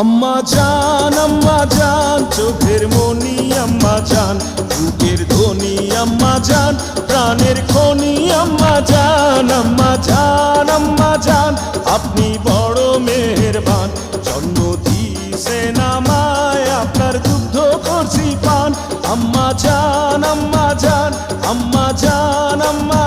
আম্মা জান চোখের মনি আম্মা জান, বুকের ধ্বনি আম্মা জান, প্রাণের খনি আম্মা জান। আম্মা জান আপনি বড় মেহেরবান, জন্ম দিয়েছেন আমায়, আপনার দুগ্ধ করছি পান। আম্মা জান আম্মা জান আম্মা জান আম্মা